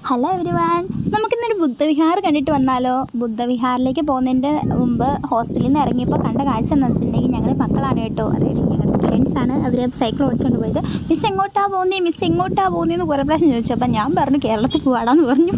Hello everyone, നമുക്കിന്നൊരു ബുദ്ധവിഹാർ കണ്ടിട്ട് വന്നാലോ? ബുദ്ധവിഹാറിലേക്ക് പോകുന്നതിൻ്റെ മുമ്പ് ഹോസ്റ്റലിൽ നിന്ന് ഇറങ്ങിയപ്പോൾ കണ്ട കാഴ്ച എന്ന് വെച്ചിട്ടുണ്ടെങ്കിൽ ഞങ്ങളുടെ മക്കളാണ് കേട്ടോ, അതായത് ഞങ്ങളുടെ സ്റ്റുഡൻസാണ്. അവർ സൈക്കിൾ ഓടിച്ചുകൊണ്ട് പോയത്. മിസ് എങ്ങോട്ടാണ് പോകുന്നതെന്ന് കുറേ പ്രാവശ്യം ചോദിച്ചു. അപ്പം ഞാൻ പറഞ്ഞു കേരളത്തിൽ പോകാടാന്ന് പറഞ്ഞു.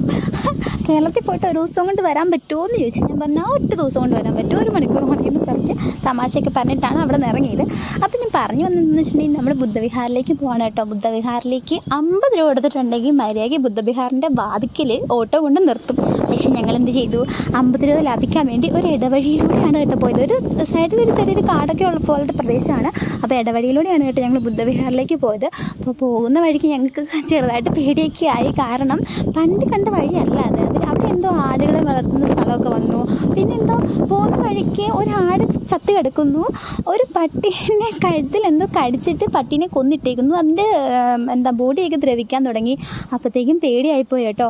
കേരളത്തിൽ പോയിട്ട് ഒരു ദിവസം കൊണ്ട് വരാൻ പറ്റുമോ എന്ന് ചോദിച്ചു. ഞാൻ പറഞ്ഞു ഒറ്റ ദിവസം കൊണ്ട് വരാൻ പറ്റുമോ, 1 മണിക്കൂർ മതിയെന്ന് പറഞ്ഞ് തമാശയൊക്കെ പറഞ്ഞിട്ടാണ് അവിടെ നിന്ന് ഇറങ്ങിയത്. അപ്പം ഞാൻ പറഞ്ഞു വന്നതെന്ന് വെച്ചിട്ടുണ്ടെങ്കിൽ നമ്മൾ ബുദ്ധവിഹാറിലേക്ക് പോകണം കേട്ടോ. ബുദ്ധവിഹാറിലേക്ക് 50 രൂപ കൊടുത്തിട്ടുണ്ടെങ്കിൽ മര്യാദയ്ക്ക് ബുദ്ധവിഹാറിൻ്റെ വാതിക്കൽ ഓട്ടോ കൊണ്ട് നിർത്തും. പക്ഷേ ഞങ്ങൾ എന്ത് ചെയ്തു, 50 രൂപ ലാഭിക്കാൻ വേണ്ടി ഒരു ഇടവഴിയിലൂടെയാണ് കേട്ടോ പോയത്. ഒരു സൈഡിലൊരു ചെറിയൊരു കാടൊക്കെ ഉള്ള പോലത്തെ പ്രദേശമാണ്. അപ്പോൾ ഇടവഴിയിലൂടെയാണ് കേട്ടോ ഞങ്ങൾ ബുദ്ധവിഹാറിലേക്ക് പോയത്. അപ്പോൾ പോകുന്ന വഴിക്ക് ഞങ്ങൾക്ക് ചെറുതായിട്ട് പേടിയൊക്കെ ആയി. കാരണം പണ്ട് കണ്ട വഴിയല്ല അത്. അവിടെ എന്തോ ആടുകളെ വളർത്തുന്ന സ്ഥലമൊക്കെ വന്നു. പിന്നെ എന്തോ പോകുന്ന വഴിക്ക് ഒരാട് ചത്ത് കിടക്കുന്നു. ഒരു പട്ടീനെ കഴുത്തിൽ എന്തോ കടിച്ചിട്ട് പട്ടീനെ കൊന്നിട്ടേക്കുന്നു. അതിൻ്റെ ബോഡിയൊക്കെ ദ്രവിക്കാൻ തുടങ്ങി. അപ്പോഴത്തേക്കും പേടിയായിപ്പോയി കേട്ടോ.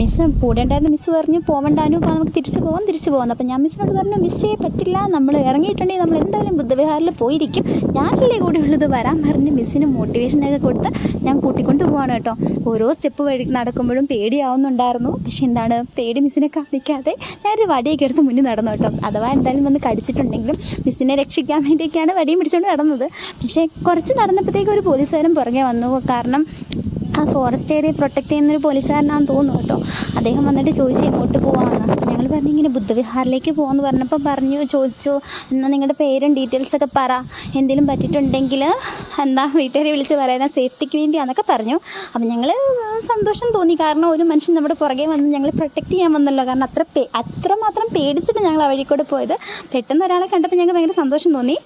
മിസ്സ് കൂടെ ഉണ്ടായിരുന്ന മിസ്സ് പറഞ്ഞു പോവണ്ടാനും, അപ്പോൾ നമുക്ക് തിരിച്ചു പോകാം. അപ്പോൾ ഞാൻ മിസ്സിനോട് പറഞ്ഞു, മിസ്സേ പറ്റില്ല, നമ്മൾ ഇറങ്ങിയിട്ടുണ്ടെങ്കിൽ നമ്മൾ എന്തായാലും ബുദ്ധവിഹാറിൽ പോയിരിക്കും, ഞാനല്ലേ കൂടെ ഉള്ളത്, വരാൻ പറഞ്ഞ് മിസ്സിന് മോട്ടിവേഷനൊക്കെ കൊടുത്ത് ഞാൻ കൂട്ടിക്കൊണ്ട് പോവാണ് കേട്ടോ. ഓരോ സ്റ്റെപ്പ് വഴി നടക്കുമ്പോഴും പേടിയാവുന്നുണ്ടായിരുന്നു. പക്ഷെ എന്താണ്, പേടി മിസ്സിനെ കാണിക്കാതെ ഞാനൊരു വടിയൊക്കെ എടുത്ത് മുന്നിൽ നടന്നു കേട്ടോ. അഥവാ എന്തായാലും വന്ന് കടിച്ചിട്ടുണ്ടെങ്കിലും മിസ്സിനെ രക്ഷിക്കാൻ വേണ്ടിയൊക്കെയാണ് വടിയും പിടിച്ചുകൊണ്ട് നടന്നത്. പക്ഷേ കുറച്ച് നടന്നപ്പോഴത്തേക്കും ഒരു പോലീസുകാരൻ പുറകെ വന്നു. കാരണം ആ ഫോറസ്റ്റ് ഏരിയ പ്രൊട്ടക്റ്റ് ചെയ്യുന്നൊരു പോലീസുകാരനാണെന്ന് തോന്നുന്നു കേട്ടോ. അദ്ദേഹം വന്നിട്ട് ചോദിച്ചു എങ്ങോട്ട് പോകാമെന്ന്. ഞങ്ങൾ പറഞ്ഞു ഇങ്ങനെ ബുദ്ധവിഹാറിലേക്ക് പോകാമെന്ന് പറഞ്ഞപ്പോൾ ചോദിച്ചു എന്നാൽ നിങ്ങളുടെ പേരും ഡീറ്റെയിൽസൊക്കെ പറ, എന്തെങ്കിലും പറ്റിയിട്ടുണ്ടെങ്കിൽ വീട്ടുകാരെ വിളിച്ച് പറയാനാ, സേഫ്റ്റിക്ക് വേണ്ടിയാണെന്നൊക്കെ പറഞ്ഞു. അപ്പം ഞങ്ങൾ സന്തോഷം തോന്നി. കാരണം ഒരു മനുഷ്യൻ നമ്മുടെ പുറകെ വന്ന് ഞങ്ങൾ പ്രൊട്ടക്റ്റ് ചെയ്യാൻ വന്നല്ലോ. കാരണം അത്രമാത്രം പേടിച്ചിട്ട് ഞങ്ങൾ ആ വഴി കൂടെ പോയത്. പെട്ടെന്ന് ഒരാളെ കണ്ടപ്പോൾ ഞങ്ങൾക്ക് ഭയങ്കര സന്തോഷം തോന്നി.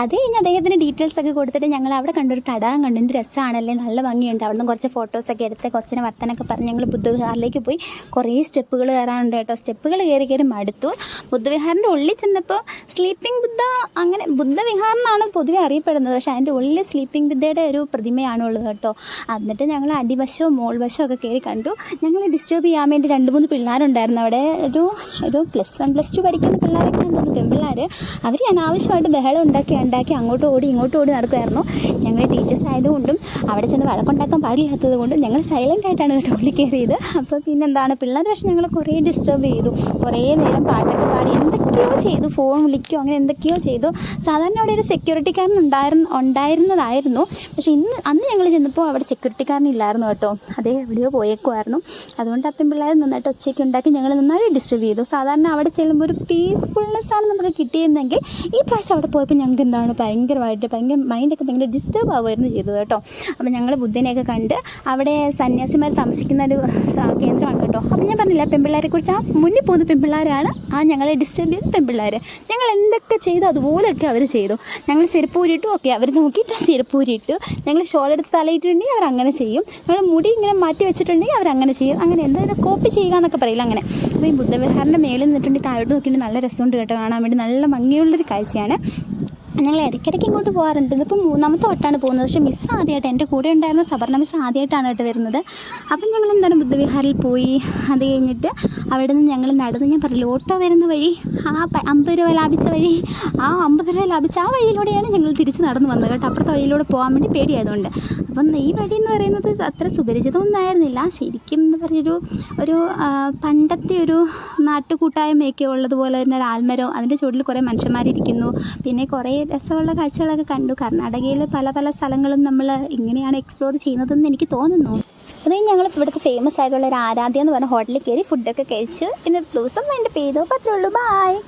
അത് കഴിഞ്ഞ് അദ്ദേഹത്തിന് ഡീറ്റെയിൽസൊക്കെ കൊടുത്തിട്ട് ഞങ്ങൾ അവിടെ കണ്ടൊരു തടാകം കണ്ടു. എന്ത് രസമാണല്ലേ, നല്ല ഭംഗിയുണ്ട്. അവിടെ നിന്ന് കുറച്ച് ഫോട്ടോസൊക്കെ എടുത്ത് കുറച്ചിനെ വർത്തനൊക്കെ പറഞ്ഞ് ഞങ്ങൾ ബുദ്ധവിഹാറിലേക്ക് പോയി. കുറേ സ്റ്റെപ്പുകൾ കയറാനുണ്ട് കേട്ടോ. സ്റ്റെപ്പുകൾ കയറി മടുത്തു. ബുദ്ധവിഹാറിൻ്റെ ഉള്ളിൽ ചെന്നപ്പോൾ സ്ലീപ്പിംഗ് ബുദ്ധ, അങ്ങനെ ബുദ്ധവിഹാറിനാണ് പൊതുവെ അറിയപ്പെടുന്നത്. പക്ഷേ അതിൻ്റെ ഉള്ളിൽ സ്ലീപ്പിംഗ് ബുദ്ധയുടെ ഒരു പ്രതിമയാണുള്ളത് കേട്ടോ. എന്നിട്ട് ഞങ്ങൾ അടിവശവും മോൾവശവും ഒക്കെ കയറി കണ്ടു. ഞങ്ങളെ ഡിസ്റ്റർബ് ചെയ്യാൻ വേണ്ടി 2-3 പിള്ളേരുണ്ടായിരുന്നു അവിടെ. ഒരു +1 +2 പഠിക്കുന്ന പിള്ളേരൊക്കെ തോന്നുന്നു, പെൺപിള്ളേർ. അവർ അനാവശ്യമായിട്ട് ബഹളം ഉണ്ടാക്കി അങ്ങോട്ടും ഓടി ഇങ്ങോട്ടും ഓടി നടക്കുമായിരുന്നു. ഞങ്ങൾ ടീച്ചേഴ്സ് ആയതുകൊണ്ടും അവിടെ ചെന്ന് വഴക്കുണ്ടാക്കാൻ പാടില്ലാത്തത് കൊണ്ടും ഞങ്ങൾ സൈലൻ്റ് ആയിട്ടാണ് കേട്ടോ ഉള്ളിൽ കയറിയത്. അപ്പോൾ പിന്നെന്താണ്, പിള്ളേർ പക്ഷേ ഞങ്ങൾ കുറേ ഡിസ്റ്റർബ് ചെയ്തു. കുറേ നേരം പാട്ടൊക്കെ പാടി എന്തൊക്കെയോ ചെയ്തു, ഫോൺ വിളിക്കുകയോ അങ്ങനെ എന്തൊക്കെയോ ചെയ്തു. സാധാരണ അവിടെ ഒരു സെക്യൂരിറ്റിക്കാരൻ ഉണ്ടായിരുന്നതായിരുന്നു. പക്ഷേ അന്ന് ഞങ്ങൾ ചെന്നപ്പോൾ അവിടെ സെക്യൂരിറ്റിക്കാരനില്ലായിരുന്നു കേട്ടോ. അതേ എവിടെയോ പോയേക്കുമായിരുന്നു. അതുകൊണ്ട് അപ്പം പിള്ളേർ നന്നായിട്ട് ഒച്ചയൊക്കെ ഉണ്ടാക്കി ഞങ്ങൾ നന്നായിട്ട് ഡിസ്റ്റർബ് ചെയ്തു. സാധാരണ അവിടെ ചെല്ലുമ്പോൾ ഒരു പീസ്ഫുൾനെസ്സാണ് നമുക്ക് കിട്ടിയിരുന്നെങ്കിൽ ഈ പ്രാവശ്യം അവിടെ പോയപ്പോൾ ഞങ്ങൾക്ക് ഭയങ്കര മൈൻഡൊക്കെ ഭയങ്കര ഡിസ്റ്റർബ് ആവുമായിരുന്നു ചെയ്തത് കേട്ടോ. അപ്പോൾ ഞങ്ങൾ ബുദ്ധനെയൊക്കെ കണ്ട് അവിടെ സന്യാസിമാർ താമസിക്കുന്ന ഒരു കേന്ദ്രമാണ് കേട്ടോ. അപ്പോൾ ഞാൻ പറഞ്ഞില്ല പെൺപിള്ളേരെ കുറിച്ച്, ആ മുന്നിൽ പോകുന്ന പെൺപിള്ളേരാണ് ആ ഞങ്ങളെ ഡിസ്റ്റർബ് ചെയ്ത പെൺപിള്ളേർ. ഞങ്ങൾ എന്തൊക്കെ ചെയ്തു അതുപോലെയൊക്കെ അവർ ചെയ്തു. ഞങ്ങൾ ചെരുപ്പൂരിട്ടു, ഓക്കെ അവർ നോക്കിയിട്ട് ചെരുപ്പൂരിട്ടു. ഞങ്ങൾ ഷോൾ എടുത്ത് തലയിട്ടുണ്ടെങ്കിൽ അവർ അങ്ങനെ ചെയ്യും. ഞങ്ങൾ മുടി ഇങ്ങനെ മാറ്റി വെച്ചിട്ടുണ്ടെങ്കിൽ അവരങ്ങനെ ചെയ്യും. അങ്ങനെ എന്തായാലും കോപ്പി ചെയ്യുക എന്നൊക്കെ പറയില്ല അങ്ങനെ. അപ്പോൾ ഈ ബുദ്ധവിഹാറിൻ്റെ മേളിൽ നിന്നിട്ടുണ്ടെങ്കിൽ താഴോട്ട് നോക്കിയിട്ട് നല്ല രസമുണ്ട് കേട്ടോ, കാണാൻ വേണ്ടി നല്ല ഭംഗിയുള്ളൊരു കാഴ്ചയാണ്. ഞങ്ങൾ ഇടയ്ക്കിടയ്ക്ക് ഇങ്ങോട്ട് പോകാറുണ്ട്. ഇതിപ്പോൾ 3ാമത്തെ വട്ടമാണ് പോകുന്നത്. പക്ഷേ മിസ്സ് ആദ്യമായിട്ട്, എൻ്റെ കൂടെ ഉണ്ടായിരുന്ന സബർണ മിസ്സ് ആദ്യമായിട്ടാണ് കേട്ടോ വരുന്നത്. അപ്പം ഞങ്ങൾ എന്താണ് ബുദ്ധവിഹാറിൽ പോയി. അത് കഴിഞ്ഞിട്ട് അവിടെ നിന്ന് ഞങ്ങൾ നടന്ന്, ഞാൻ പറഞ്ഞില്ല ഓട്ടോ വരുന്ന വഴി, ആ 50 രൂപ ലാഭിച്ച വഴി, ആ 50 രൂപ ലാഭിച്ച ആ വഴിയിലൂടെയാണ് ഞങ്ങൾ തിരിച്ച് നടന്നു വന്നത് കേട്ടോ. അപ്പുറത്തെ വഴിയിലൂടെ പോകാൻ വേണ്ടി പേടിയായതുകൊണ്ട്. അപ്പം ഈ വഴി എന്ന് പറയുന്നത് അത്ര സുപരിചിതമൊന്നും ആയിരുന്നില്ല. ശരിക്കും എന്ന് പറഞ്ഞൊരു പണ്ടത്തെ ഒരു നാട്ടുകൂട്ടായ്മയൊക്കെ ഉള്ളതുപോലെ തന്നെ ഒരു ആൽമരം, അതിൻ്റെ ചുവട്ടിൽ കുറേ മനുഷ്യന്മാരിയ്ക്കുന്നു. പിന്നെ കുറേ രസമുള്ള കാഴ്ചകളൊക്കെ കണ്ടു. കർണാടകയിൽ പല സ്ഥലങ്ങളും നമ്മൾ ഇങ്ങനെയാണ് എക്സ്പ്ലോർ ചെയ്യുന്നതെന്ന് എനിക്ക് തോന്നുന്നു. അത് ഞങ്ങൾ ഇവിടുത്തെ ഫേമസ് ആയിട്ടുള്ള ഒരു ആരാധ്യ എന്ന് പറഞ്ഞ ഹോട്ടലിൽ കയറി ഫുഡൊക്കെ കഴിച്ച് ഇന്നത്തെ ദിവസം എൻ്റെ പേരോ പറ്റുള്ളൂ. ബായ്.